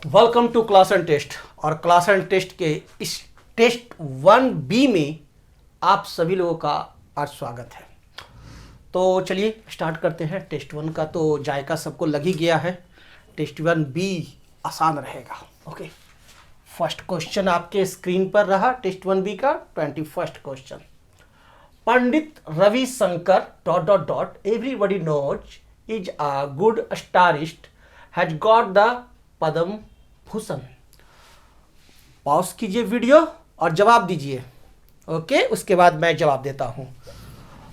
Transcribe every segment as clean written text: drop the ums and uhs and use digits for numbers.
Welcome to class and test. और class and test के इस टेस्ट 1B में आप सभी लोगों का आज स्वागत है। तो चलिए स्टार्ट करते हैं। टेस्ट 1 का तो जायका सबको लग ही गया है। टेस्ट 1B आसान रहेगा। ओके, फर्स्ट क्वेश्चन आपके स्क्रीन पर रहा टेस्ट 1B का 21st question. Pandit Ravishankar dot dot dot everybody knows is a good sitarist has got the Padma Bhushan. Pause कीजिए वीडियो और जवाब दीजिए। ओके, उसके बाद मैं जवाब देता हूं।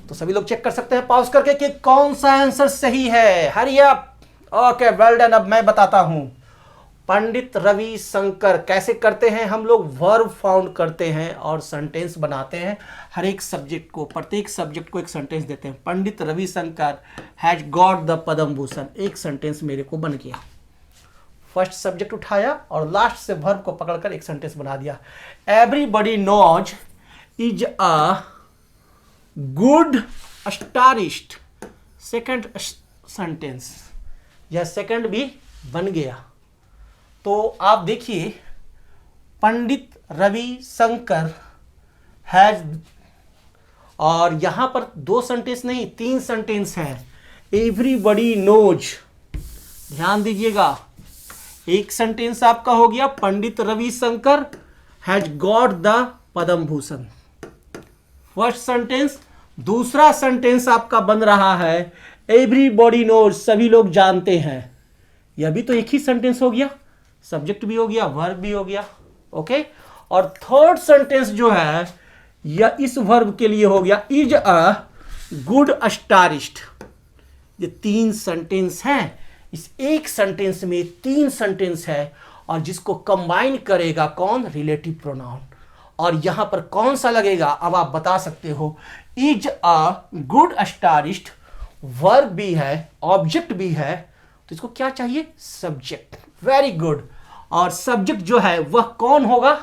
तो सभी लोग चेक कर सकते हैं पॉज करके कि कौन सा आंसर सही है। Hurry up. Okay, well done. अब मैं बताता हूं। पंडित रविशंकर कैसे करते हैं हम लोग? वर्ब फाउंड करते हैं और सेंटेंस बनाते हैं। हर एक सब्जेक्ट को, प्रत्येक सब्जेक्ट को एक सेंटेंस देते हैं। पंडित Ravishankar has got the Padma Bhushan, एक सेंटेंस मेरे को बन गया। फर्स्ट सब्जेक्ट उठाया और लास्ट से वर्ब को पकड़कर एक सेंटेंस बना दिया। Everybody knows is a good sitarist, second sentence, यह सेकंड भी बन गया। तो आप देखिए, पंडित रविशंकर हैज, और यहां पर दो सेंटेंस नहीं, तीन सेंटेंस है। एवरीबडी नोज, ध्यान दीजिएगा। एक सेंटेंस आपका हो गया Pandit Ravishankar has got the Padma Bhushan, first sentence. दूसरा सेंटेंस आपका बन रहा है एवरीबॉडी नोज, सभी लोग जानते हैं। यह भी तो एक ही सेंटेंस हो गया, सब्जेक्ट भी हो गया, वर्ब भी हो गया। ओके, और थर्ड सेंटेंस जो है यह इस वर्ब के लिए हो गया इज अ गुड स्टारिस्ट। ये तीन सेंटेंस हैं। इस एक सेंटेंस में तीन सेंटेंस है और जिसको कंबाइन करेगा कौन? Relative pronoun. और यहां पर कौन सा लगेगा अब आप बता सकते हो। इज अ गुड स्टारिस्ट, वर्ब भी है, ऑब्जेक्ट भी है, तो इसको क्या चाहिए? सब्जेक्ट। Very good. और सब्जेक्ट जो है वह कौन होगा?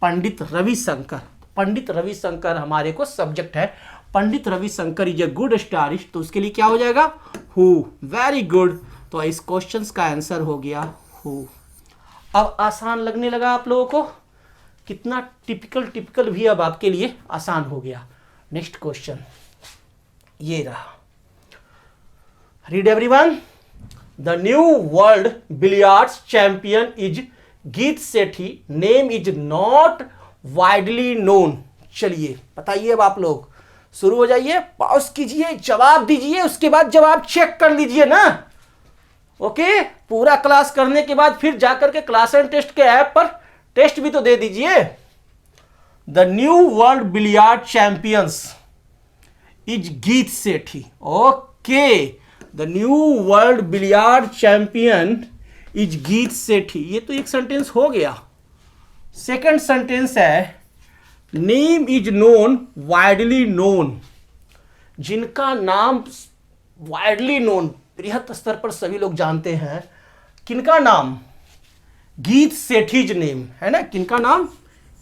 पंडित रविशंकर। पंडित रविशंकर हमारे को सब्जेक्ट है। Pandit Ravishankar is a good स्टारिस्ट, तो उसके लिए क्या हो जाएगा? हु। Very good. तो इस क्वेश्चन का आंसर हो गया हु। अब आसान लगने लगा आप लोगों को? कितना टिपिकल भी अब आपके लिए आसान हो गया। नेक्स्ट क्वेश्चन ये रहा। Read everyone. The new world billiards champion is Geet Sethi, name is not widely known. चलिए बताइए, अब आप लोग शुरू हो जाइए, पॉज कीजिए, जवाब दीजिए, उसके बाद जवाब चेक कर लीजिए ना। ओके, पूरा क्लास करने के बाद फिर जाकर के क्लास एंड टेस्ट के ऐप पर टेस्ट भी तो दे दीजिए। The new world billiard champions is Geet Sethi. Okay, the new world billiard champion is Geet Sethi, ये तो एक सेंटेंस हो गया। सेकंड सेंटेंस है name is known widely known, जिनका नाम वाइडली नोन, बृहत स्तर पर सभी लोग जानते हैं। किनका नाम? गीत सेठीज नेम, है ना। किनका नाम?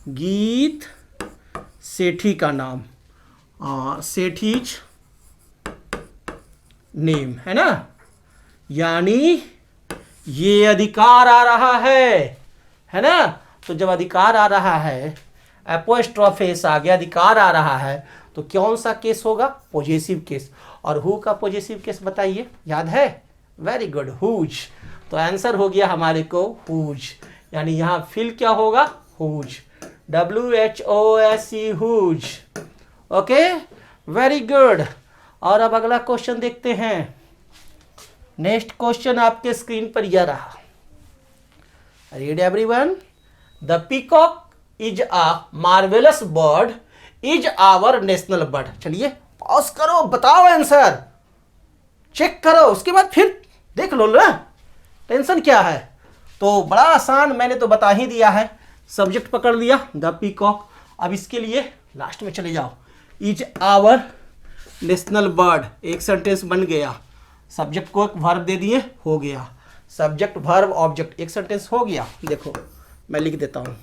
गीत सेठी का नाम, सेठीज नेम, है ना। यानी ये अधिकार आ रहा है ना। तो जब अधिकार आ रहा है, एपोस्ट्रोफेस आ गया, अधिकार आ रहा है, तो कौन सा केस होगा? Positive case. और हु का पॉजिटिव केस बताइए, याद है? Very good, whose. तो आंसर हो गया हमारे को हुज, यानी यहां फिल क्या होगा? Whose, WHOSE, whose. Okay, very good. और अब अगला क्वेश्चन देखते हैं। नेक्स्ट क्वेश्चन आपके स्क्रीन पर यह रहा। Read everyone. The peacock is a marvellous bird is our national bird. चलिए पॉज करो, बताओ आंसर, चेक करो, उसके बाद फिर देख लो ना, टेंशन क्या है। तो बड़ा आसान, मैंने तो बता ही दिया है। सब्जेक्ट पकड़ लिया द पीकॉक। अब इसके लिए लास्ट में चले जाओ, इज आवर नेशनल बर्ड, एक सेंटेंस बन गया। सब्जेक्ट को एक वर्ब दे दिए, हो गया। सब्जेक्ट वर्ब ऑब्जेक्ट, एक सेंटेंस हो गया। देखो मैं लिख देता हूं,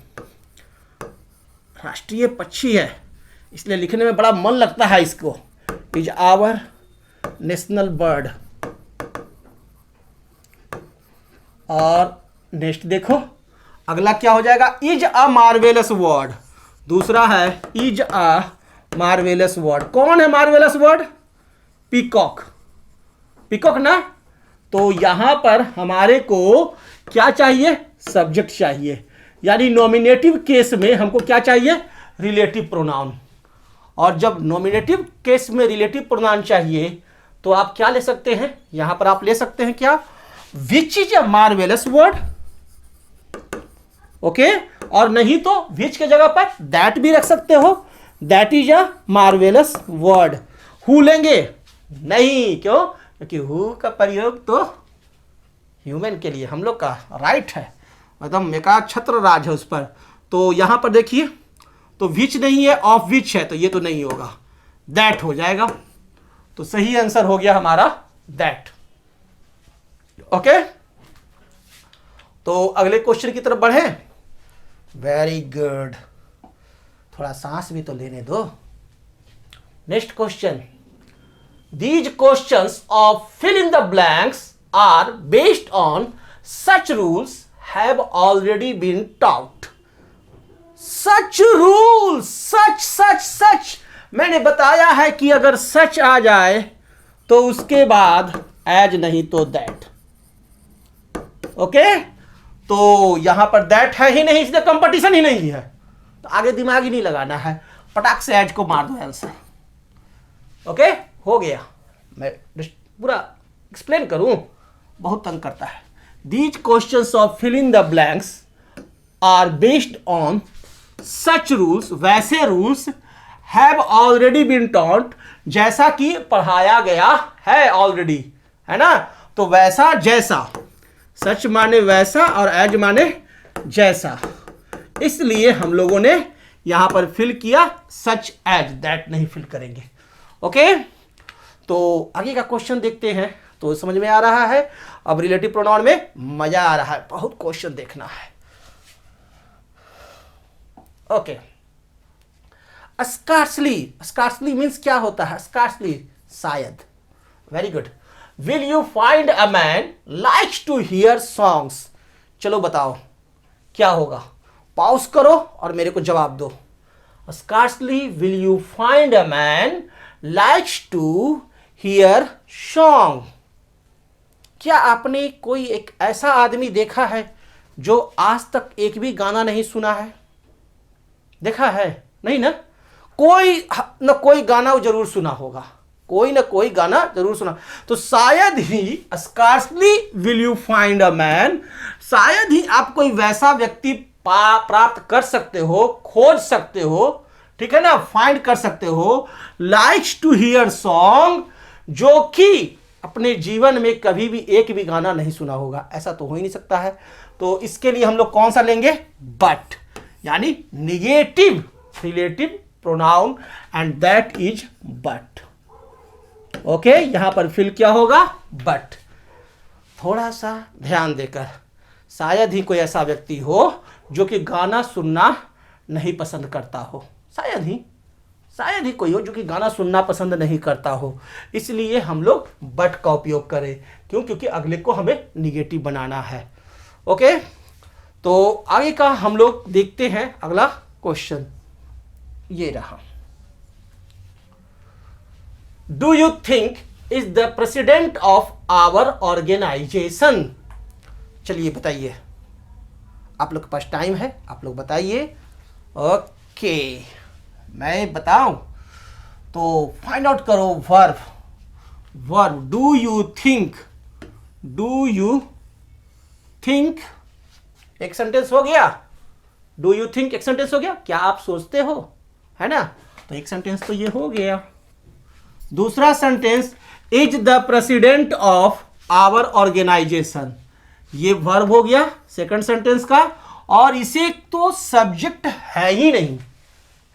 राष्ट्रीय पक्षी है इसलिए लिखने में बड़ा मन लगता है इसको। इज आवर नेशनल बर्ड, और नेक्स्ट देखो, अगला क्या हो जाएगा, इज अ मार्वेलस वर्ड। दूसरा है इज अ मार्वेलस वर्ड। कौन है मार्वेलस वर्ड? पीकॉक। पीकॉक ना। तो यहां पर हमारे को क्या चाहिए? सब्जेक्ट चाहिए, यानी नॉमिनेटिव केस में हमको क्या चाहिए? Relative pronoun. और जब नॉमिनेटिव केस में रिलेटिव प्रोनाउन चाहिए तो आप क्या ले सकते हैं? यहां पर आप ले सकते हैं क्या? Which is a marvellous word. Okay, और नहीं तो विच के जगह पर दैट भी रख सकते हो, that is a marvellous word. Who लेंगे? नहीं, क्यों? क्योंकि हु का प्रयोग तो ह्यूमन के लिए हम लोग का राइट है, मतलब मेका छत्र राज है उस पर। तो यहां पर देखिए, तो विच नहीं है, ऑफ विच है, तो ये तो नहीं होगा, दैट हो जाएगा। तो सही आंसर हो गया हमारा दैट। ओके, तो अगले क्वेश्चन की तरफ बढ़े। वेरी गुड, थोड़ा सांस भी तो लेने दो। Next question, these questions of fill in the blanks are based on such rules have already been taught. Such rules, such मैंने बताया है कि अगर सच आ जाए तो उसके बाद एज नहीं तो दैट। ओके, तो यहां पर दैट है ही नहीं, इसलिए कंपटीशन ही नहीं है, तो आगे दिमाग ही नहीं लगाना है, पटाख से एज को मार दो आंसर। ओके, हो गया। मैं पूरा एक्सप्लेन करूं, बहुत तंग करता है। These questions of fill in the blanks are based on such rules, वैसे rules have already been taught, जैसा कि पढ़ाया गया है ऑलरेडी, है ना। तो वैसा जैसा, सच माने वैसा और एज माने जैसा, इसलिए हम लोगों ने यहां पर फिल किया सच एज, दैट नहीं फिल करेंगे। ओके, तो आगे का क्वेश्चन देखते हैं। तो समझ में आ रहा है, अब रिलेटिव प्रोनाउन में मजा आ रहा है, बहुत क्वेश्चन देखना है। ओके, स्कार्सली, स्कार्सली मीन्स क्या होता है? स्कार्सली शायद। Very good. Will you find a man likes to hear songs. चलो बताओ क्या होगा, पॉज करो और मेरे को जवाब दो। Scarcely will you find a man likes to hear song. क्या आपने कोई एक ऐसा आदमी देखा है जो आज तक एक भी गाना नहीं सुना है? देखा है? नहीं ना। कोई न कोई गाना जरूर सुना होगा, कोई ना कोई गाना जरूर सुना। तो शायद ही, scarcely will you find a man, शायद ही आप कोई वैसा व्यक्ति प्राप्त कर सकते हो, खोज सकते हो, ठीक है ना, फाइंड कर सकते हो, लाइक्स टू हियर सॉन्ग, जो कि अपने जीवन में कभी भी एक भी गाना नहीं सुना होगा। ऐसा तो हो ही नहीं सकता है। तो इसके लिए हम लोग कौन सा लेंगे? बट, यानी negative relative pronoun, and that is but. Okay, यहां पर फिल क्या होगा? बट। थोड़ा सा ध्यान देकर, शायद ही कोई ऐसा व्यक्ति हो जो कि गाना सुनना नहीं पसंद करता हो, शायद ही कोई हो जो कि गाना सुनना पसंद नहीं करता हो, इसलिए हम लोग बट का उपयोग करें। क्यों? क्योंकि अगले को हमें निगेटिव बनाना है। ओके, तो आगे का हम लोग देखते हैं। अगला क्वेश्चन ये रहा, do you think is the president of our organisation. चलिए बताइए, आप लोग के पास टाइम है, आप लोग बताइए। ओके, मैं बताऊं तो फाइंड आउट करो verb. Verb, do you think, do you think एक सेंटेंस हो गया। डू यू थिंक एक सेंटेंस हो गया, क्या आप सोचते हो, है ना। तो एक सेंटेंस तो ये हो गया। दूसरा sentence, is the president of our organisation, ये वर्ब हो गया सेकंड सेंटेंस का, और इसे तो सब्जेक्ट है ही नहीं,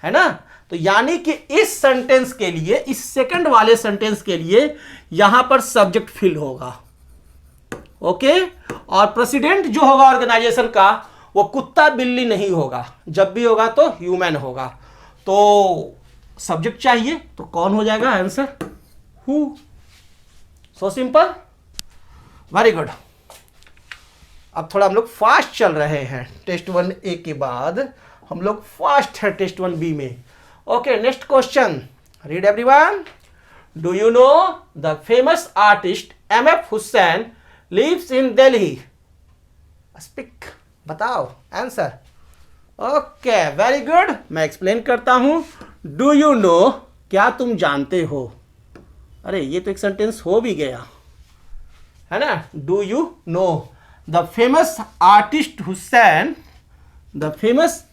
है ना। तो यानी कि इस सेंटेंस के लिए, इस सेकंड वाले सेंटेंस के लिए यहां पर सब्जेक्ट फिल होगा। ओके, और प्रेसिडेंट जो होगा ऑर्गेनाइजेशन का, वो कुत्ता बिल्ली नहीं होगा, जब भी होगा तो ह्यूमन होगा। तो सब्जेक्ट चाहिए, तो कौन हो जाएगा answer? Who. So simple, very good. अब थोड़ा हम लोग फास्ट चल रहे हैं, टेस्ट 1A के बाद हम लोग फास्ट है टेस्ट 1B में। Okay, next question, read everyone. Do you know the famous artist MF Hussain lives in Delhi? Speak, बताओ आंसर। ओके, वेरी गुड, मैं एक्सप्लेन करता हूं। डू यू नो, क्या तुम जानते हो? अरे ये तो एक सेंटेंस हो भी गया है ना। Do you know the famous artist Hussain, the famous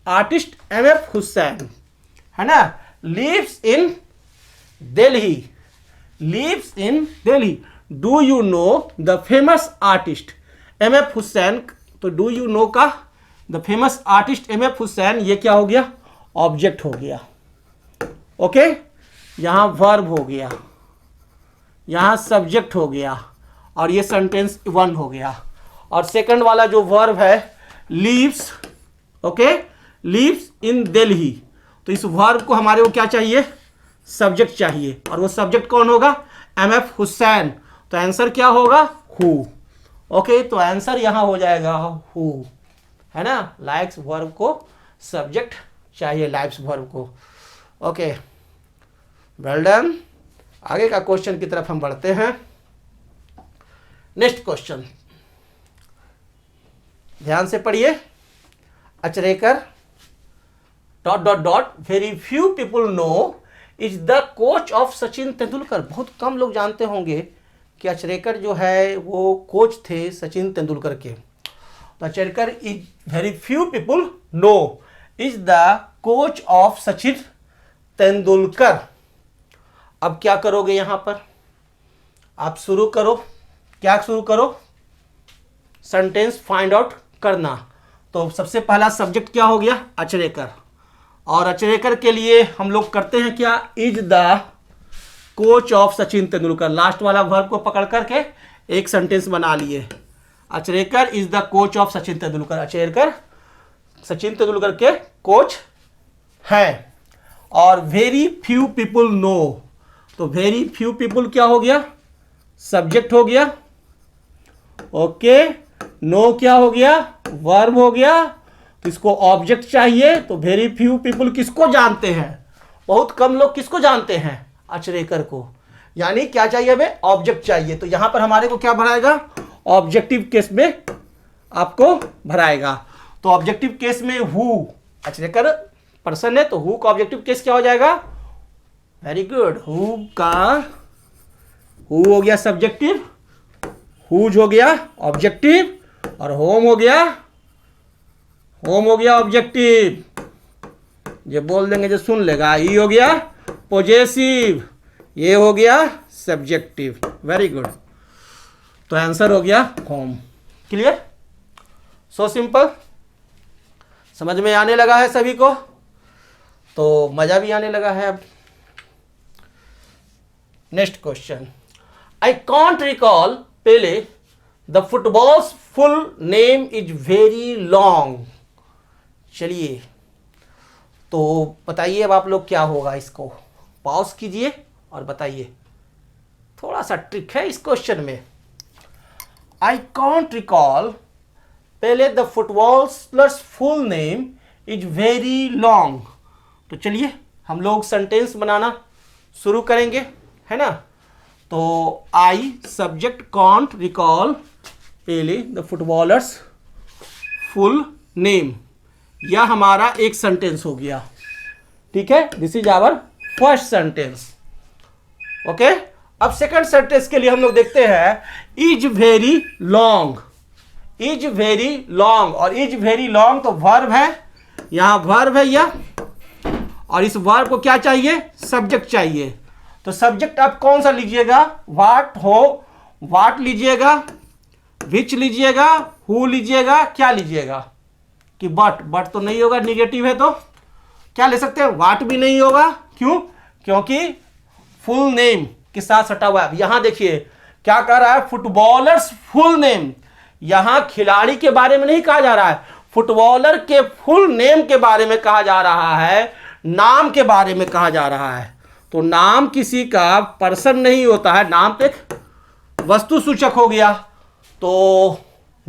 artist MF Hussain है ना, lives in Delhi, lives in Delhi. Do you know the famous artist MF Hussain, तो डू यू नो का the famous artist MF Hussain, ये क्या हो गया? ऑब्जेक्ट हो गया। ओके, यहां वर्ब हो गया, यहां सब्जेक्ट हो गया, और ये सेंटेंस 1 हो गया। और सेकंड वाला जो वर्ब है लीव्स, ओके, लीव्स इन दिल्ली, तो इस वर्ब को हमारे को क्या चाहिए? सब्जेक्ट चाहिए, और वो सब्जेक्ट कौन होगा? MF हुसैन। तो आंसर क्या होगा? हु। ओके, तो आंसर यहां हो जाएगा हु, है ना। लाइक्स वर्ब को सब्जेक्ट चाहिए, लाइक्स वर्ब को। Okay, well done. आगे का क्वेश्चन की तरफ हम बढ़ते हैं। नेक्स्ट क्वेश्चन, ध्यान से पढ़िए। Achrekar dot dot dot very few people know is the coach of Sachin Tendulkar. बहुत कम लोग जानते होंगे कि अचरेकर जो है वो कोच थे सचिन तेंदुलकर के। तो Achrekar is very few people know is the coach of Sachin Tendulkar. अब क्या करोगे यहां पर? आप शुरू करो, क्या शुरू करो? सेंटेंस फाइंड आउट करना। तो सबसे पहला सब्जेक्ट क्या हो गया? अचरेकर, और अचरेकर के लिए हम लोग करते हैं क्या? Is the coach of Sachin Tendulkar. Last वाला वर्ब को पकड़ करके एक सेंटेंस बना लिए। Achrekar is the coach of Sachin Tendulkar. Achrekar Sachin Tendulkar के कोच हैं। और वेरी फ्यू पीपल नो, तो वेरी फ्यू पीपल क्या हो गया? सब्जेक्ट हो गया। ओके, नो क्या हो गया? वर्ब हो गया। तो इसको ऑब्जेक्ट चाहिए। तो वेरी फ्यू पीपल किसको जानते हैं? बहुत कम लोग किसको जानते हैं? अचरेकर को। यानी क्या चाहिए हमें? ऑब्जेक्ट चाहिए। तो यहां पर हमारे को क्या भराएगा? ऑब्जेक्टिव केस में आपको भराएगा। तो ऑब्जेक्टिव केस में हु, अचरेकर पर्सन है, तो हु का ऑब्जेक्टिव केस क्या हो जाएगा? वेरी गुड, हु का, हु हो गया सब्जेक्टिव, हुज हो गया ऑब्जेक्टिव, और होम हो गया, होम हो गया ऑब्जेक्टिव। ये बोल देंगे जो सुन लेगा। ई हो गया पोजेसिव, ये हो गया सब्जेक्टिव। वेरी गुड, तो आंसर हो गया होम। क्लियर? So simple. समझ में आने लगा है सभी को? तो मजा भी आने लगा है अब। Next question, I can't recall Pele the footballs full name is very long. चलिए, तो बताइए अब आप लोग क्या होगा। इसको पॉज कीजिए और बताइए। थोड़ा सा ट्रिक है इस क्वेश्चन में। I can't recall Pele the footballs full name is very long. तो चलिए हम लोग सेंटेंस बनाना शुरू करेंगे, है ना। तो I subject can't recall Pele the footballers full name, यह हमारा एक सेंटेंस हो गया। ठीक है, this is our first sentence. Okay, अब सेकंड सेंटेंस के लिए हम लोग देखते हैं is very long. Is very long, और इज वेरी लॉन्ग तो वर्ब है, यहां वर्ब है यह, और इस वर्ब को क्या चाहिए? सब्जेक्ट चाहिए। तो सब्जेक्ट आप कौन सा लीजिएगा? वाट हो, वाट लीजिएगा, विच लीजिएगा, हु लीजिएगा, क्या लीजिएगा? कि बट, बट तो नहीं होगा, निगेटिव है। तो क्या ले सकते हैं? वाट भी नहीं होगा। क्यों? क्योंकि फुल नेम के साथ सटा हुआ है। यहां देखिए क्या कह रहा है? Footballers full name. यहां खिलाड़ी के बारे में नहीं कहा जा रहा है, फुटबॉलर के फुल नेम के बारे में कहा जा रहा है, नाम के बारे में कहा जा रहा है। तो नाम किसी का पर्सन नहीं होता है, नाम तो एक वस्तु सूचक हो गया। तो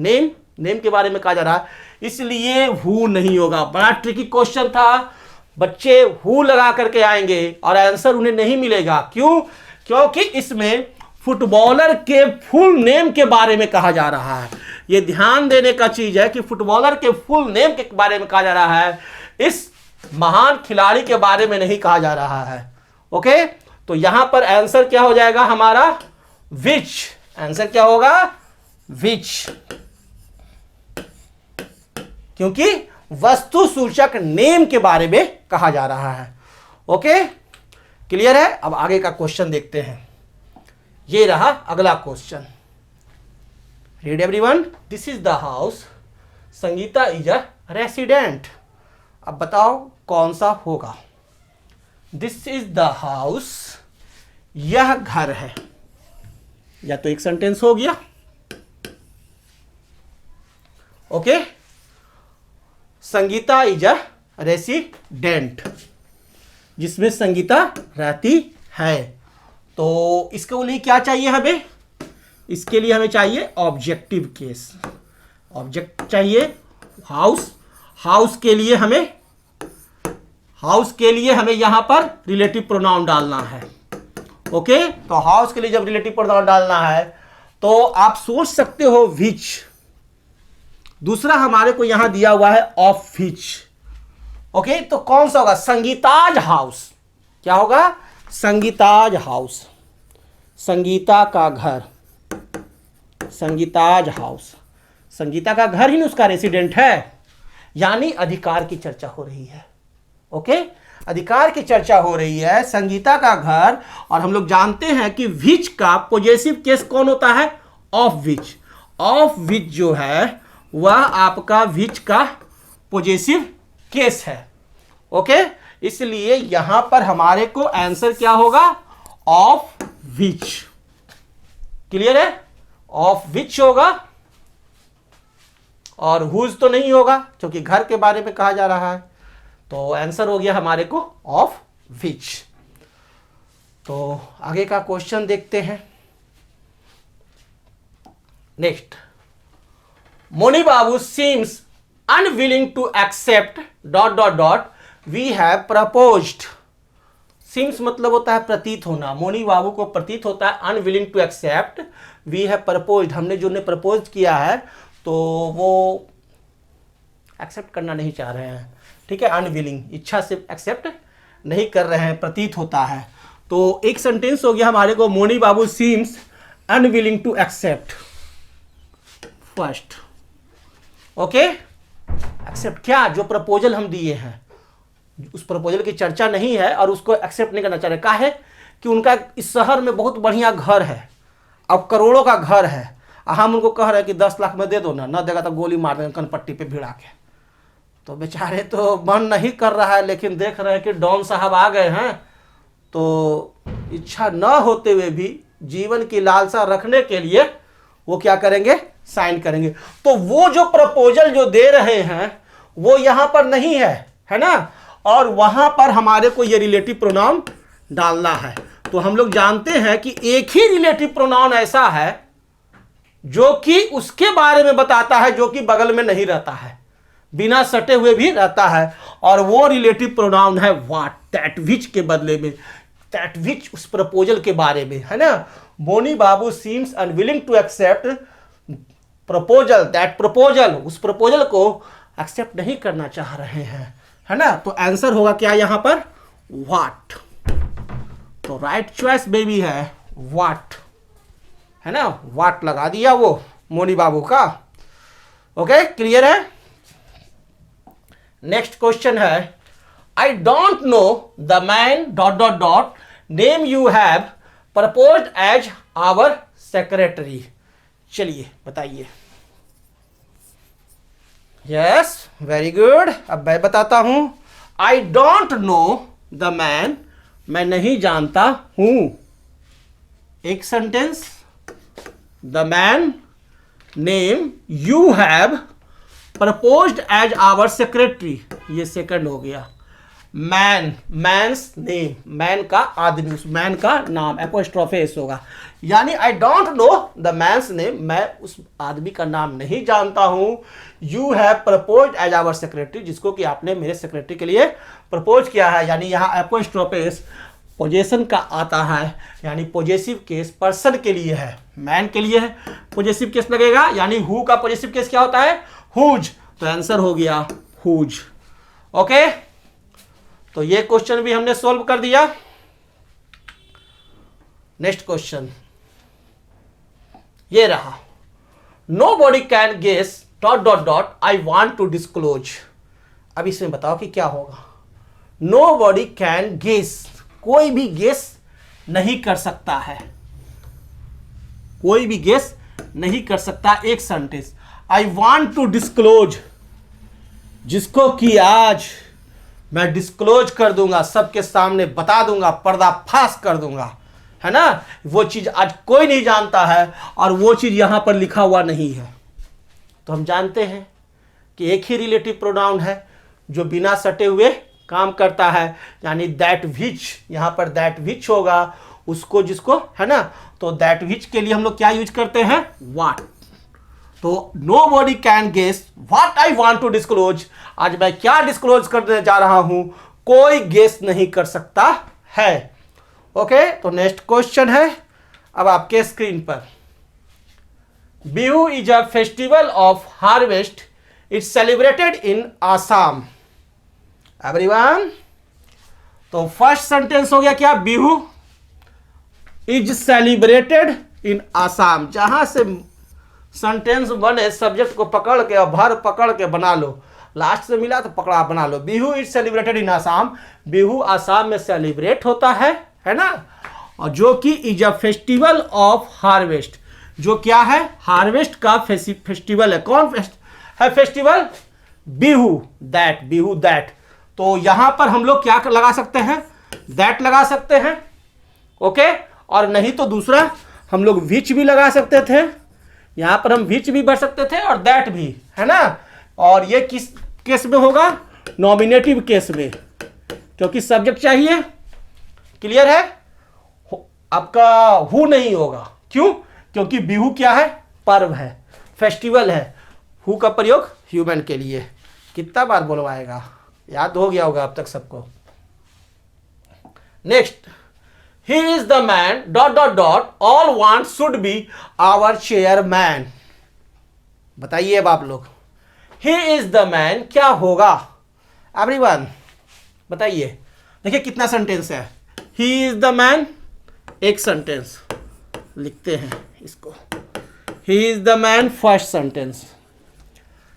नेम, नेम के बारे में कहा जा रहा है, इसलिए हु नहीं होगा। बड़ा ट्रिकी क्वेश्चन था, बच्चे हु लगा करके आएंगे और आंसर उन्हें नहीं मिलेगा। क्यों? क्योंकि इसमें फुटबॉलर के फुल नेम के बारे में कहा जा रहा है। यह ध्यान देने का चीज है कि फुटबॉलर के फुल नेम के बारे में कहा जा रहा है, इस महान खिलाड़ी के बारे में नहीं कहा जा रहा है। ओके, तो यहां पर आंसर क्या हो जाएगा हमारा? विच। आंसर क्या होगा? विच, क्योंकि वस्तु सूचक नेम के बारे में कहा जा रहा है। ओके, क्लियर है? अब आगे का क्वेश्चन देखते हैं। ये रहा अगला question. Read everyone, this is the house, Sangeeta is a resident. अब बताओ कौन सा होगा? दिस इज द हाउस, यह घर है, या तो एक सेंटेंस हो गया। Okay, Sangeeta is a resident, जिसमें संगीता रहती है। तो इसके लिए क्या चाहिए हमें? इसके लिए हमें चाहिए ऑब्जेक्टिव केस। ऑब्जेक्ट चाहिए हाउस। हाउस के लिए हमें यहां पर रिलेटिव प्रोनाउन डालना है। ओके, तो हाउस के लिए जब रिलेटिव प्रोनाउन डालना है तो आप सोच सकते हो विच। दूसरा हमारे को यहां दिया हुआ है ऑफ विच। ओके, तो कौन सा होगा? संगीताज हाउस। क्या होगा? संगीताज हाउस, संगीता का घर, संगीताज हाउस। संगीता का घर ही उसका रेसिडेंट है, यानी अधिकार की चर्चा हो रही है। ओके, अधिकार की चर्चा हो रही है, संगीता का घर। और हम लोग जानते हैं कि विच का पॉजेसिव केस कौन होता है? Of which. ऑफ विच जो है वह आपका विच का पॉजेसिव केस है। ओके, इसलिए यहां पर हमारे को आंसर क्या होगा? Of which. क्लियर है? ऑफ विच होगा, और हुज तो नहीं होगा क्योंकि घर के बारे में कहा जा रहा है। तो आंसर हो गया हमारे को ऑफ विच। तो आगे का क्वेश्चन देखते हैं। Next, Moni Babu seems unwilling to accept ... we have proposed. Seems मतलब होता है प्रतीत होना। मोनी बाबू को प्रतीत होता है unwilling to accept we have proposed, हमने जो ने प्रपोज किया है तो वो एक्सेप्ट करना नहीं चाह रहे हैं। ठीक है, अनविलिंग, इच्छा से एक्सेप्ट नहीं कर रहे हैं, प्रतीत होता है। तो एक सेंटेंस हो गया हमारे को, Moni Babu seems unwilling to accept first. Okay, accept क्या? जो प्रपोजल हम दिए हैं उस प्रपोजल की चर्चा नहीं है और उसको एक्सेप्ट नहीं करना चाह रहे। क्या है कि उनका इस शहर में बहुत बढ़िया घर है, अब करोड़ों का घर है, हम उनको कह रहे हैं कि 10 लाख में दे दो ना देगा तो गोली मार देंगे कनपट्टी पे भिड़ा के। तो बेचारे तो मन नहीं कर रहा है, लेकिन देख रहे हैं कि डॉन साहब आ गए हैं, तो इच्छा न होते हुए भी जीवन की लालसा रखने के लिए वो क्या करेंगे? साइन करेंगे। तो वो जो प्रपोजल जो दे रहे हैं वो यहां पर नहीं है ना, और वहां पर हमारे को ये रिलेटिव प्रोनाउन डालना है। तो हम लोग जानते हैं कि एक ही रिलेटिव प्रोनाउन ऐसा है जो कि उसके बारे में बताता है जो कि बगल में नहीं रहता है, बिना सटे हुए भी रहता है, और वो रिलेटिव प्रोनाउन है व्हाट, दैट विच के बदले में, दैट विच उस प्रपोजल के बारे में, है ना। Moni Babu seems unwilling to accept proposal, that proposal, उस प्रपोजल को एक्सेप्ट नहीं करना चाह रहे हैं, है ना। तो आंसर होगा क्या यहां पर? व्हाट। तो राइट चॉइस बेबी है व्हाट, है ना, व्हाट लगा दिया वो मोनी बाबू का। ओके, क्लियर है। नेक्स्ट क्वेश्चन है, I don't know the man ... name you have proposed as our secretary. चलिए बताइए। Yes, very good. अब मैं बताता हूं। I don't know the man, मैं नहीं जानता हूं। एक sentence, the man name you have proposed as our secretary, ये सेकंड हो गया। मैन, मैंस नेम, मैन का आदमी, उस मैन का नाम, एपोस्ट्रोफेस होगा। यानी I don't know the man's name, मैं उस आदमी का नाम नहीं जानता हूं। You have propose as our secretary, जिसको कि आपने मेरे सेक्रेटरी के लिए प्रपोज किया है। यानी यहाँ एपोस्ट्रोफेस पोजेशन का आता है, यानी पॉजेसिव केस पर्सन के लिए है, मैन के लिए है पॉजेसिव केस लगेगा। यानी हु का पॉजेसिव केस क्या होता है? हुज। तो आंसर हो गया हुज। ओके, तो ये क्वेश्चन भी हमने सॉल्व कर दिया। नेक्स्ट क्वेश्चन ये रहा, nobody can guess dot dot dot I want to disclose. अब इसमें बताओ कि क्या होगा। नो बॉडी कैन गेस, कोई भी गेस नहीं कर सकता है, कोई भी गेस नहीं कर सकता। एक sentence, I want to disclose, जिसको कि आज मैं डिस्क्लोज कर दूंगा, सबके सामने बता दूंगा, पर्दाफाश कर दूंगा, है ना। वो चीज आज कोई नहीं जानता है और वो चीज यहां पर लिखा हुआ नहीं है। तो हम जानते हैं कि एक ही रिलेटिव प्रोनाउन है जो बिना सटे हुए काम करता है, यानी दैट विच, यहां पर दैट विच होगा, उसको जिसको, है ना। तो दैट विच के लिए हम लोग क्या यूज करते हैं? व्हाट। तो nobody can guess what I want to disclose, आज मैं क्या डिस्क्लोज करने जा रहा हूं, कोई गेस नहीं कर सकता है। ओके, तो नेक्स्ट क्वेश्चन है अब आपके स्क्रीन पर। Bihu is a festival of harvest, it's celebrated in Assam. Everyone, तो फर्स्ट सेंटेंस हो गया क्या? Bihu is celebrated in Assam. जहां से सेंटेंस बने, सब्जेक्ट को पकड़ के और भर पकड़ के बना लो, लास्ट से मिला तो पकड़ा बना लो। Bihu is celebrated in Assam, Bihu Assam में सेलिब्रेट होता है ना। और जो कि is a festival of harvest, जो क्या है? हार्वेस्ट का फेस्टिवल है। कौन है festival? Bihu, that, Bihu that. तो यहां पर हम लोग क्या लगा सकते हैं? दैट लगा सकते हैं। ओके, और नहीं तो दूसरा हम लोग विच भी लगा सकते थे, यहां पर हम विच भी भर सकते थे और दैट भी, है ना। और ये किस केस में होगा? नॉमिनेटिव केस में, क्योंकि सब्जेक्ट चाहिए। क्लियर है? आपका हु नहीं होगा, क्यों? क्योंकि बिहू क्या है? पर्व है, फेस्टिवल है। हु का प्रयोग ह्यूमन के लिए। कितना बार बोलवाएगा? याद हो गया होगा अब तक सबको। Next, he is the man dot dot dot all want should be our chairman. बताइए अब आप लोग, ही इज द मैन क्या होगा? एवरीवन बताइए। देखिए कितना सेंटेंस है। ही इज द मैन, एक सेंटेंस लिखते हैं इसको। ही is the man, first sentence.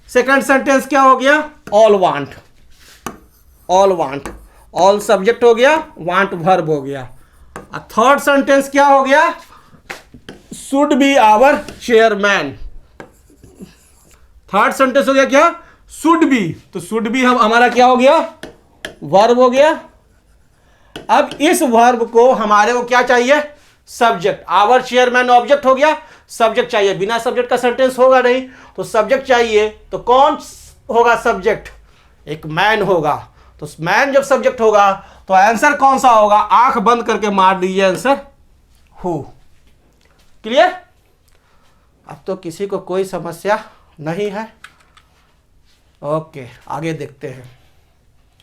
Second sentence क्या हो गया? All want, all want, all subject हो गया, वांट वर्ब हो गया। थर्ड सेंटेंस क्या हो गया? Should be our chairman. Third sentence हो गया क्या? Should be. तो शुड बी हम हमारा क्या हो गया? वर्ब हो गया। अब इस वर्ब को हमारे को क्या चाहिए? सब्जेक्ट। आवर चेयरमैन ऑब्जेक्ट हो गया, सब्जेक्ट चाहिए। बिना सब्जेक्ट का सेंटेंस होगा नहीं, तो सब्जेक्ट चाहिए। तो कौन होगा सब्जेक्ट? एक मैन होगा। तो मैन जब सब्जेक्ट होगा तो आंसर कौन सा होगा? आंख बंद करके मार दीजिए आंसर, हु। क्लियर? अब तो किसी को कोई समस्या नहीं है। ओके, आगे देखते हैं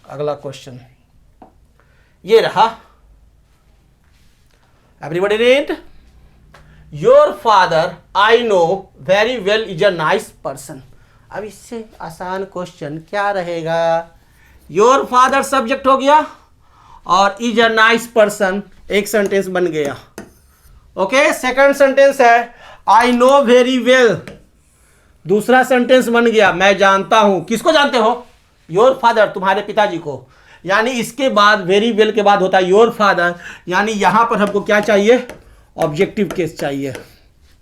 अगला क्वेश्चन। ये रहा। Everybody read. Your father I know very well is a nice person. अब इससे आसान क्वेश्चन क्या रहेगा? योर फादर सब्जेक्ट हो गया और इज अ नाइस पर्सन, एक सेंटेंस बन गया। ओके, सेकंड सेंटेंस है आई नो वेरी वेल, दूसरा सेंटेंस बन गया मैं जानता हूं। किसको जानते हो? योर फादर, तुम्हारे पिताजी को। यानी इसके बाद वेरी वेल के बाद होता है योर फादर, यानी यहां पर हमको क्या चाहिए? ऑब्जेक्टिव केस चाहिए।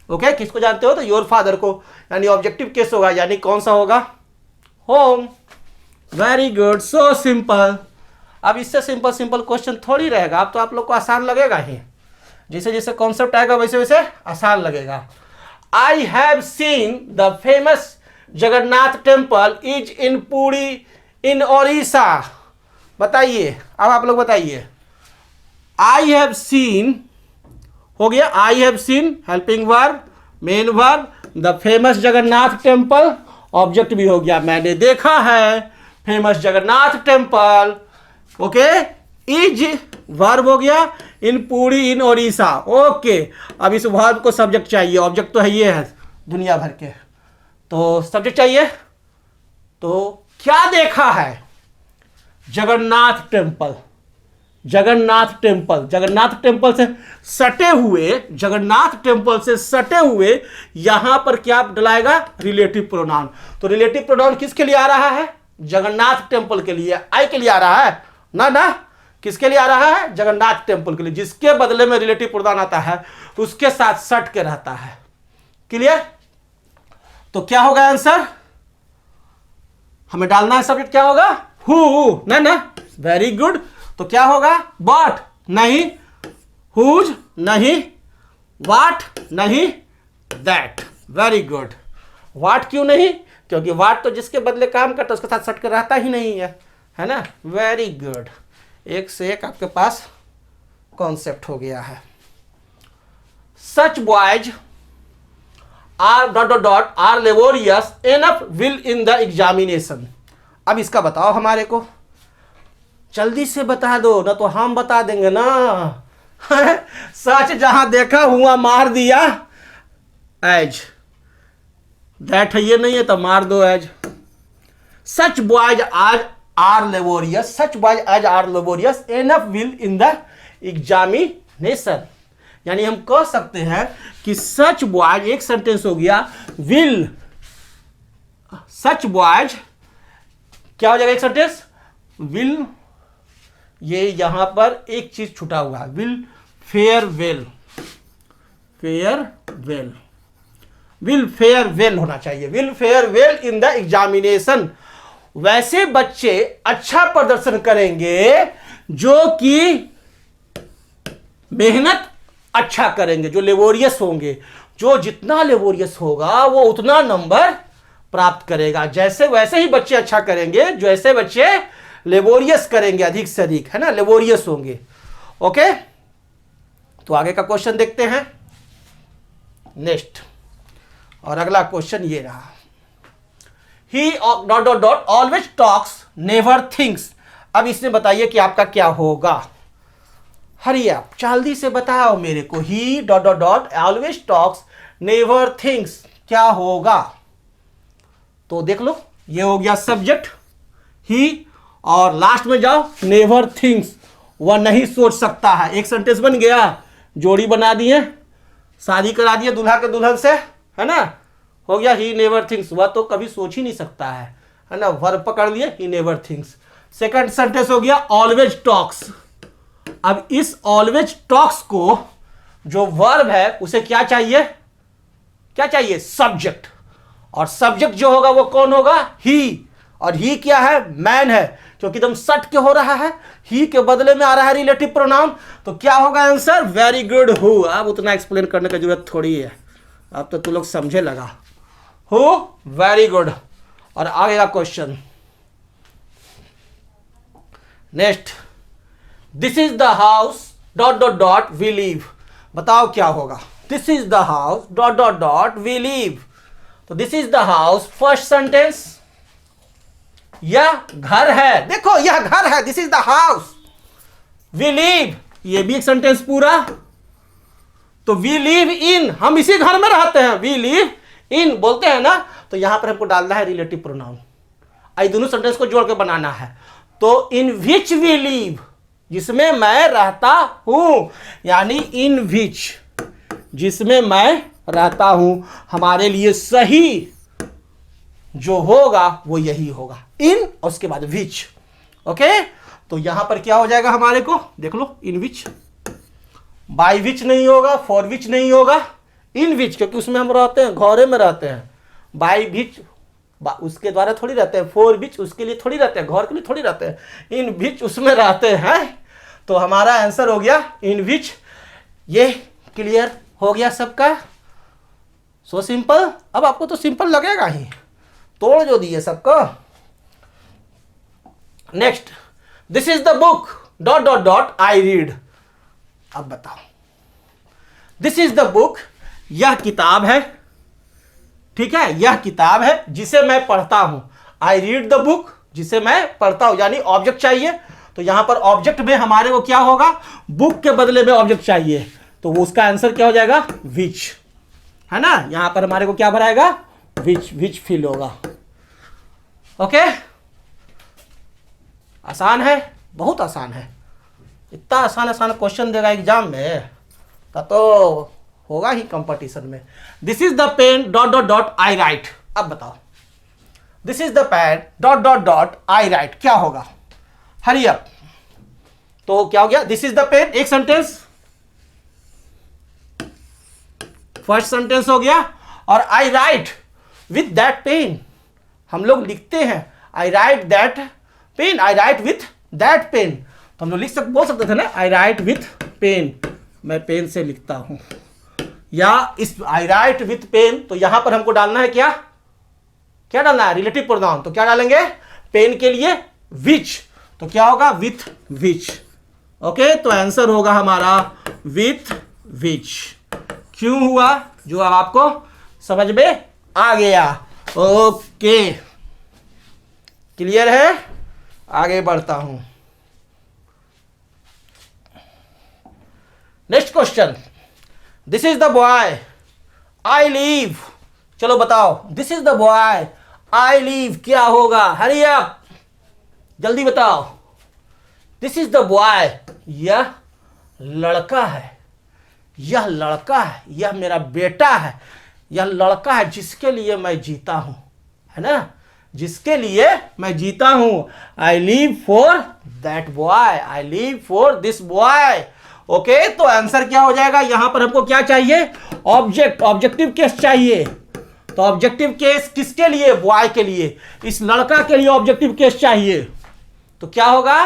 ओके, किसको जानते हो? तो योर फादर को, यानी ऑब्जेक्टिव केस होगा। यानी कौन सा होगा? Home. Very good, so simple. अब इससे सिंपल सिंपल क्वेश्चन थोड़ी रहेगा, अब तो आप लोग को आसान लगेगा ही। जैसे जैसे कॉन्सेप्ट आएगा वैसे वैसे आसान लगेगा। I have seen the famous Jagannath temple is in Puri in Odisha. बताइए, अब आप लोग बताइए। आई हैव सीन हो गया, आई have scene helping verb, main verb, the famous Jagannath temple, object भी हो गया, मैंने देखा है famous Jagannath temple. Okay, is verb हो गया, इन पुरी इन ओडिशा। ओके, अब इस वर्ब को सब्जेक्ट चाहिए, ऑब्जेक्ट तो है ये है दुनिया भर के, तो सब्जेक्ट चाहिए। तो क्या देखा है? Jagannath temple, Jagannath temple, Jagannath temple से सटे हुए, जगन्नाथ टेम्पल से सटे हुए यहां पर क्या डलाएगा? Relative pronoun. तो रिलेटिव प्रोनाउन किसके लिए आ रहा है? जगन्नाथ टेम्पल के लिए, आई के लिए आ रहा है ना, ना किसके लिए आ रहा है? जगन्नाथ टेम्पल के लिए। जिसके बदले में रिलेटिव प्रोनाउन आता है उसके साथ सट के रहता है। क्लियर? तो क्या होगा आंसर? हमें डालना है सब्जेक्ट, क्या होगा? हु, ना ना, वेरी गुड। तो क्या होगा? व्हाट नहीं, हुज नहीं, व्हाट नहीं, दैट। Very good. व्हाट क्यों नहीं? क्योंकि व्हाट तो जिसके बदले काम करता है उसके साथ सट कर रहता ही नहीं है ना। वेरी गुड, एक से एक आपके पास कॉन्सेप्ट हो गया है। Such boys are dot dot dot are laborious enough will in the examination. अब इसका बताओ हमारे को, जल्दी से बता दो ना तो हम बता देंगे ना। सच जहां देखा हुआ मार दिया, एज दैट है, ये नहीं है तो मार दो as. Such boys as are laborious, such boys as are laborious enough will in the examination. यानी हम कह सकते हैं कि सच बॉयज, एक सेंटेंस हो गया, विल, सच बॉयज क्या हो जाएगा एक सेंटेंस? विल, ये यहां पर एक चीज छुटा हुआ है, will fair well, fair well, will fair well होना चाहिए, will fair well in the examination. वैसे बच्चे अच्छा प्रदर्शन करेंगे जो कि मेहनत अच्छा करेंगे, जो लेबोरियस होंगे। जो जितना लेबोरियस होगा वो उतना नंबर प्राप्त करेगा। जैसे वैसे ही बच्चे अच्छा करेंगे, जैसे बच्चे लेबोरियस करेंगे, अधिक से अधिक, है ना, लेबोरियस होंगे। ओके, तो आगे का क्वेश्चन देखते हैं नेक्स्ट। और अगला क्वेश्चन ये रहा, he dot dot dot always talks never thinks. अब इसमें बताइए कि आपका क्या होगा। हरी आप जल्दी से बताओ मेरे को, he dot dot dot always talks never thinks, क्या होगा? तो देख लो, ये हो गया सब्जेक्ट ही, और लास्ट में जाओ नेवर थिंक्स, वह नहीं सोच सकता है। एक सेंटेंस बन गया, जोड़ी बना दिए, शादी करा दिए दूल्हा के दुल्हन से, है ना, हो गया ही नेवर थिंक्स, वह तो कभी सोच ही नहीं सकता है ना, वर्ब पकड़ लिए, he never thinks. Second sentence हो गया ऑलवेज टॉक्स। अब इस ऑलवेज टॉक्स को जो वर्ब है उसे क्या चाहिए? क्या चाहिए? सब्जेक्ट। और सब्जेक्ट जो होगा वो कौन होगा? ही। और ही क्या है? मैन है, क्योंकि एकदम सट के हो रहा है, ही के बदले में आ रहा है रिलेटिव प्रोनाउन। तो क्या होगा आंसर? Very good, who. अब उतना एक्सप्लेन करने की जरूरत थोड़ी है, अब तो तू लोग समझे लगा, हु। Very good. और आगे का question next, this is the house dot dot dot we live. बताओ क्या होगा? This is the house dot dot dot we live. तो this is the house, first sentence, यह घर है, देखो यह घर है, this is the house. We live, ये भी एक सेंटेंस पूरा। तो वी लिव इन, हम इसी घर में रहते हैं, वी लिव इन बोलते हैं ना, तो यहां पर हमको डालना है रिलेटिव प्रोनाउन। आई दोनों सेंटेंस को जोड़ के बनाना है। तो इन विच वी लिव, जिसमें मैं रहता हूं, यानी इन विच, जिसमें मैं रहता हूं, हमारे लिए सही जो होगा वो यही होगा, इन और उसके बाद विच। ओके, तो यहां पर क्या हो जाएगा हमारे को, देख लो, इन विच, बाय विच नहीं होगा, फॉर विच नहीं होगा, इन विच, क्योंकि उसमें हम रहते हैं, घोरे में रहते हैं। बाय विच उसके द्वारा थोड़ी रहते हैं, फॉर विच उसके लिए थोड़ी रहते हैं, घर के लिए थोड़ी रहते हैं, इन विच उसमें रहते हैं। तो हमारा आंसर हो गया इन विच। ये क्लियर हो गया सबका? So simple. अब आपको तो सिंपल लगेगा ही, तोड़ जो दिए सबको। Next, this is the book dot dot dot I read. अब बताओ, दिस इज द बुक, यह किताब है, ठीक है, यह किताब है जिसे मैं पढ़ता हूं। आई रीड द बुक, जिसे मैं पढ़ता हूं, यानी ऑब्जेक्ट चाहिए। तो यहां पर ऑब्जेक्ट में हमारे को क्या होगा, बुक के बदले में ऑब्जेक्ट चाहिए, तो वो उसका आंसर क्या हो जाएगा, विच, है ना। यहां पर हमारे को क्या भराएगा, विच फिल होगा। ओके, आसान है, बहुत आसान है। इतना आसान आसान क्वेश्चन देगा एग्जाम में तो होगा ही कंपटीशन में। This is the pen dot dot dot I write. अब बताओ, this is the pen dot dot dot I write, क्या होगा, हरी अप। तो क्या हो गया, दिस इज द पेन, एक सेंटेंस, फर्स्ट सेंटेंस हो गया। और I write with that pen, हम लोग लिखते हैं, I write that pen, I write with that pen. तो हम लोग बोल सकते थे ना, आई राइट विथ पेन, मैं पेन से लिखता हूं, या इस आई राइट विथ पेन। तो यहां पर हमको डालना है क्या, क्या डालना है, रिलेटिव प्रोनाउन। तो क्या डालेंगे, पेन के लिए विच, तो क्या होगा, विथ विच। ओके, तो आंसर होगा हमारा विथ विच। क्यों हुआ, जो अब आपको समझ में आ गया। ओके, क्लियर है, आगे बढ़ता हूं। Next question, this is the boy I leave. चलो बताओ, this is the boy I leave, क्या होगा, हरी अप, जल्दी बताओ। दिस इज द बॉय, यह लड़का है, यह लड़का है, यह मेरा बेटा है, यह लड़का है जिसके लिए मैं जीता हूं, है ना, जिसके लिए मैं जीता हूं। I leave for that boy, I leave for this boy. Okay, तो आंसर क्या हो जाएगा, यहां पर हमको क्या चाहिए, ऑब्जेक्ट, ऑब्जेक्टिव केस चाहिए। तो ऑब्जेक्टिव केस किसके लिए, बॉय के लिए, इस लड़का के लिए ऑब्जेक्टिव केस चाहिए। तो क्या होगा,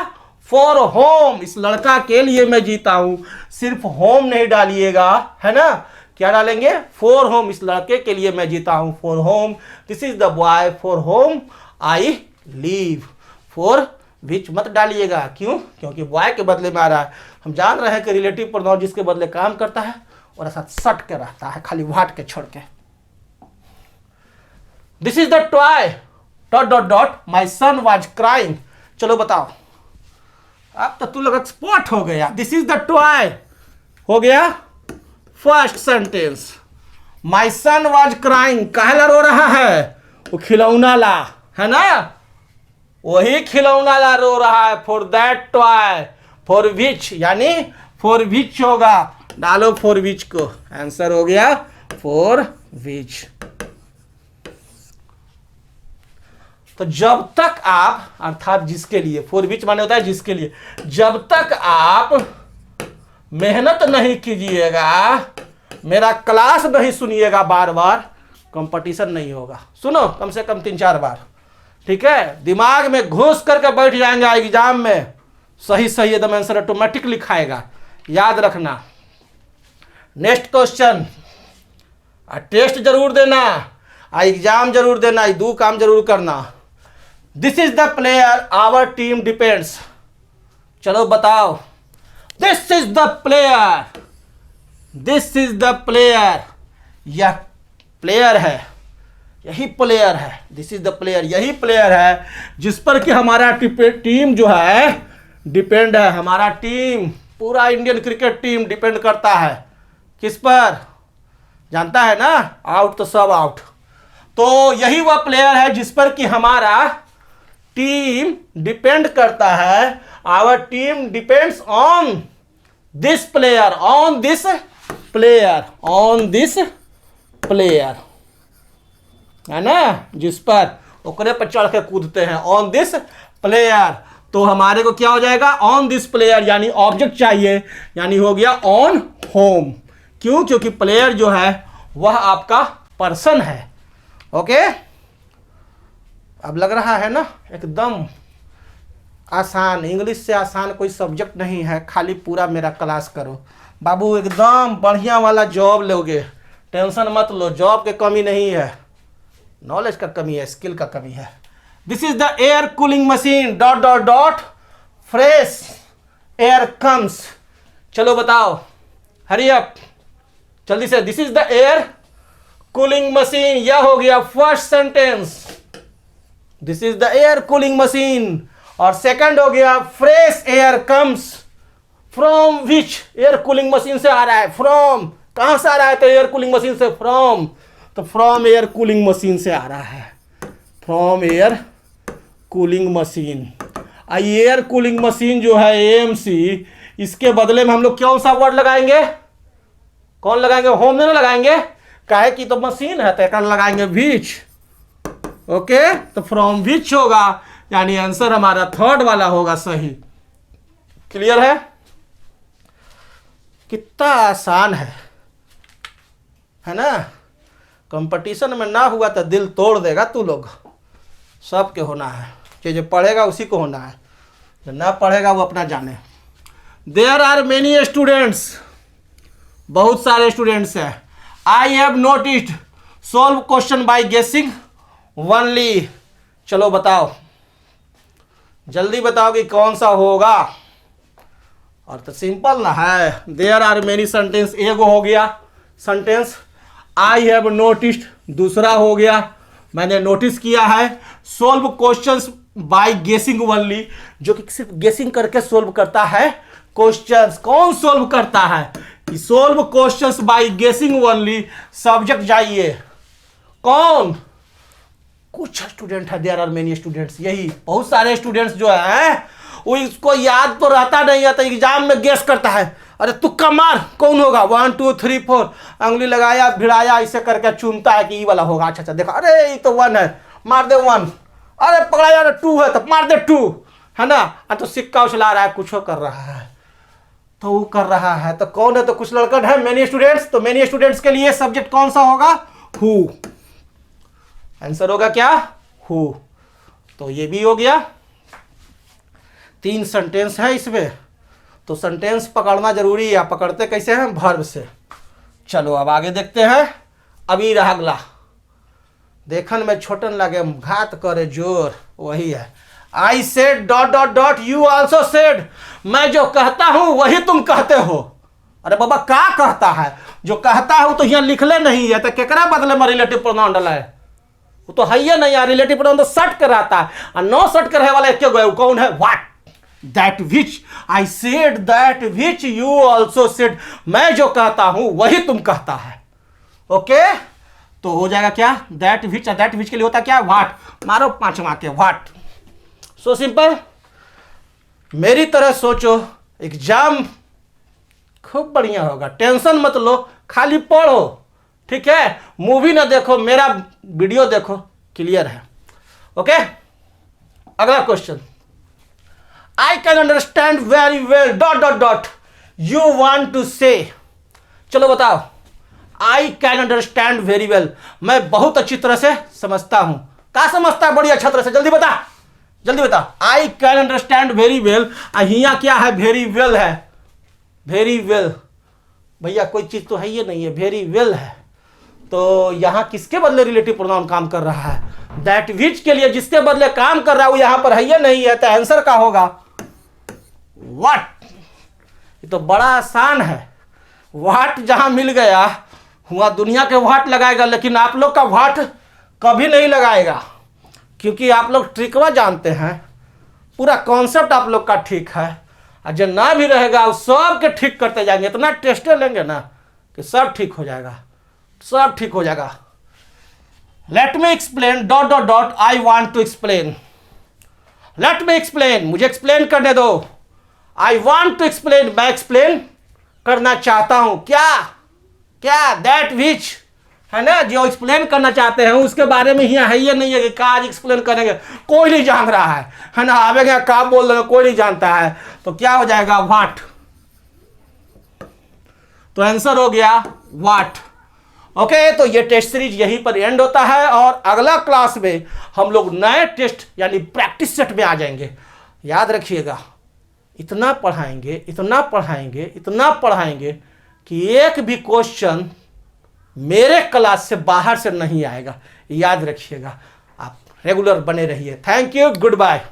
फॉर होम, इस लड़का के लिए मैं जीता हूं। सिर्फ होम नहीं डालिएगा, है ना, क्या डालेंगे, फॉर होम, इस लड़के के लिए मैं जीता हूं, for home, this is the boy for home I leave. For which मत डालिएगा, क्यों, क्योंकि बॉय के बदले में आ रहा है। हम जान रहे हैं कि रिलेटिव प्रोनाउन जिसके बदले काम करता है और ऐसा सट के रहता है, खाली वाट के छोड़ के। This is the toy dot dot dot my son was crying. चलो बताओ, अब तो तू लोग एक्सपर्ट हो गया। दिस इज द टॉय हो गया first sentence, my son was crying, काहे रो रहा है, वो खिलौना ला, है ना, वही खिलौना ला रो रहा है। For that toy, for which, यानी फॉर विच होगा, डालो फॉर विच को, आंसर हो गया फॉर विच। तो जब तक आप, अर्थात जिसके लिए, फॉर विच माने होता है जिसके लिए, जब तक आप मेहनत नहीं कीजिएगा, मेरा क्लास नहीं सुनिएगा बार बार, कंपटीशन नहीं होगा। सुनो कम से कम 3-4 बार, ठीक है, दिमाग में घुस करके बैठ जाएंगे एग्जाम में, सही सही एकदम आंसर ऑटोमेटिक लिखाएगा, याद रखना। नेक्स्ट क्वेश्चन, टेस्ट जरूर देना, एग्जाम जरूर देना, ये 2 काम जरूर करना। This is the player our team depends. चलो बताओ, this is the player, this is the player, यह प्लेयर है, यही प्लेयर है, दिस इज द प्लेयर, यही प्लेयर है जिस पर कि हमारा टीम जो है डिपेंड है। हमारा टीम, पूरा इंडियन क्रिकेट टीम डिपेंड करता है किस पर, जानता है ना, आउट तो सब आउट। तो यही वह प्लेयर है जिस पर कि हमारा टीम डिपेंड करता है। Our team depends on this player, on this player, on this player, है ना, जिस पर ओकरे पर चढ़ के कूदते हैं, ऑन दिस प्लेयर। तो हमारे को क्या हो जाएगा, ऑन दिस प्लेयर, यानी ऑब्जेक्ट चाहिए, यानी हो गया ऑन होम। क्यों, क्योंकि प्लेयर जो है वह आपका पर्सन है। ओके, अब लग रहा है ना एकदम आसान, इंग्लिश से आसान कोई सब्जेक्ट नहीं है, खाली पूरा मेरा क्लास करो बाबू, एकदम बढ़िया वाला जॉब लोगे, टेंशन मत लो, जॉब की कमी नहीं है, नॉलेज का कमी है, स्किल का कमी है। This is the air cooling machine dot dot dot fresh air comes. चलो बताओ, हरी अप, जल्दी से। This is the air cooling machine. यह हो गया first sentence, this is the air cooling machine. और सेकंड हो गया fresh air comes from which. Air cooling machine से आ रहा है, फ्रॉम कहां से आ रहा है? तो एयर कूलिंग मशीन से, फ्रॉम, तो फ्रॉम एयर कूलिंग मशीन से आ रहा है, from air cooling machine. Air cooling machine जो है एएमसी, इसके बदले में हम लोग कौन सा वर्ड लगाएंगे? कौन लगाएंगे? होम में ना लगाएंगे, काहे की तो मशीन है, तो लगाएंगे विच। ओके, तो फ्रॉम विच होगा, यानी आंसर हमारा थर्ड वाला होगा सही। क्लियर है? कितना आसान है ना? कंपटीशन में ना हुआ तो दिल तोड़ देगा तू लोग। सबके होना है, जो पढ़ेगा उसी को होना है, जो ना पढ़ेगा वो अपना जाने। देयर आर मेनी स्टूडेंट्स, बहुत सारे स्टूडेंट्स हैं। I have noticed, solve question by गेसिंग ओनली। चलो बताओ, जल्दी बताओ कि कौन सा होगा। और तो सिंपल ना है, देयर आर मेनी सेंटेंस एगो हो गया सेंटेंस, आई हैव नोटिस्ड दूसरा हो गया, मैंने नोटिस किया है। सोल्व क्वेश्चंस बाय गेसिंग ओनली, जो कि सिर्फ गेसिंग करके सोल्व करता है क्वेश्चंस। कौन सोल्व करता है? सोल्व क्वेश्चंस बाय गेसिंग ओनली। सब्जेक्ट जाइए, कौन? कुछ स्टूडेंट है, देयर आर मेनी स्टूडेंट्स, यही बहुत सारे स्टूडेंट्स जो है वो इसको याद तो रहता नहीं है, तो एग्जाम में गेस करता है। अरे तुक्का मार, कौन होगा? 1 2 3 4 अंगुली लगाया, भिड़ाया, ऐसे करके चुनता है कि ये वाला होगा। अच्छा देखा, अरे ये तो 1 है, मार दे 1। अरे पकड़ा यार 2 है, तो मार दे 2, है ना? तो सिक्का उछला रहा है, कुछ कर रहा है, तो वो कर रहा है, तो कौन है? तो कुछ लड़कन है, मेनी स्टूडेंट्स। तो मेनी स्टूडेंट्स के लिए सब्जेक्ट कौन सा होगा? हु। आंसर होगा क्या? हु। तो ये भी हो गया। 3 सेंटेंस है इसमें, तो सेंटेंस पकड़ना जरूरी है। पकड़ते कैसे हैं? वर्ब से। चलो अब आगे देखते हैं। अभी रहा अगला, देखन में छोटन लगे घात करे जोर, वही है। I said dot dot dot you also said, मैं जो कहता हूं वही तुम कहते हो। अरे बाबा क्या कहता है? जो कहता हूं तो यहाँ लिखले नहीं है, तो केकरा बदले में रिलेटिव प्रोनाउन डाला है? वो तो है ही नहीं यार, रिलेटिव प्रोनाउन तो सट कर आता है, और नो सट करे वाला एक गए, कौन है? What, that which, I said that which you also said, मैं जो कहता हूं वही तुम कहता है। ओके, तो हो जाएगा क्या? दैट विच, दैट विच के लिए होता क्या? व्हाट। मारो 5 मार्क के व्हाट। सो सिंपल, मेरी तरह सोचो, एग्जाम खूब बढ़िया होगा, टेंशन मत लो, खाली पढ़ो, ठीक है? मूवी ना देखो, मेरा वीडियो देखो, क्लियर है? ओके, अगला question. I can understand very well dot dot dot you want to say. चलो बताओ, I can understand very well, मैं बहुत अच्छी तरह से समझता हूं। क्या समझता है? बड़ी अच्छा तरह से, जल्दी बता, जल्दी बता। आई कैन अंडरस्टैंड वेरी वेल, यहाँ क्या है? वेरी वेल है, वेरी वेल। भैया कोई चीज तो है ही नहीं है, वेरी वेल है, तो यहां किसके बदले रिलेटिव प्रोनाउन काम कर रहा है? दैट विच के लिए जिसके बदले काम कर रहा है वो यहां पर है या नहीं है, तो आंसर का होगा व्हाट। ये तो बड़ा आसान है, व्हाट जहां मिल गया वहां दुनिया के व्हाट लगाएगा, लेकिन आप लोग का व्हाट कभी नहीं लगाएगा, क्योंकि आप लोग ट्रिकवा जानते हैं, पूरा कॉन्सेप्ट आप लोग का ठीक है। और जो ना भी रहेगा वो सब के ठीक करते जाएंगे, इतना टेस्टे लेंगे ना कि सब ठीक हो जाएगा, सब ठीक हो जाएगा। Let me explain dot dot dot I want to explain. Let me explain, मुझे एक्सप्लेन करने दो। आई वांट टू एक्सप्लेन, मैं एक्सप्लेन करना चाहता हूं। क्या? क्या? दैट विच, है ना? जो एक्सप्लेन करना चाहते हैं उसके बारे में ही है ये नहीं है कि का आज एक्सप्लेन करेंगे, कोई नहीं जान रहा है ना? आवेगा का बोल रहे हैं, कोई नहीं जानता है, तो क्या हो जाएगा? व्हाट। तो आंसर हो गया व्हाट। ओके, तो ये टेस्ट सीरीज यहीं पर एंड होता है, और अगला क्लास में हम लोग नए टेस्ट यानी प्रैक्टिस सेट में आ जाएंगे। याद रखिएगा, इतना पढ़ाएंगे, इतना पढ़ाएंगे, इतना पढ़ाएंगे कि एक भी क्वेश्चन मेरे क्लास से बाहर से नहीं आएगा। याद रखिएगा, आप रेगुलर बने रहिए। Thank you, good bye.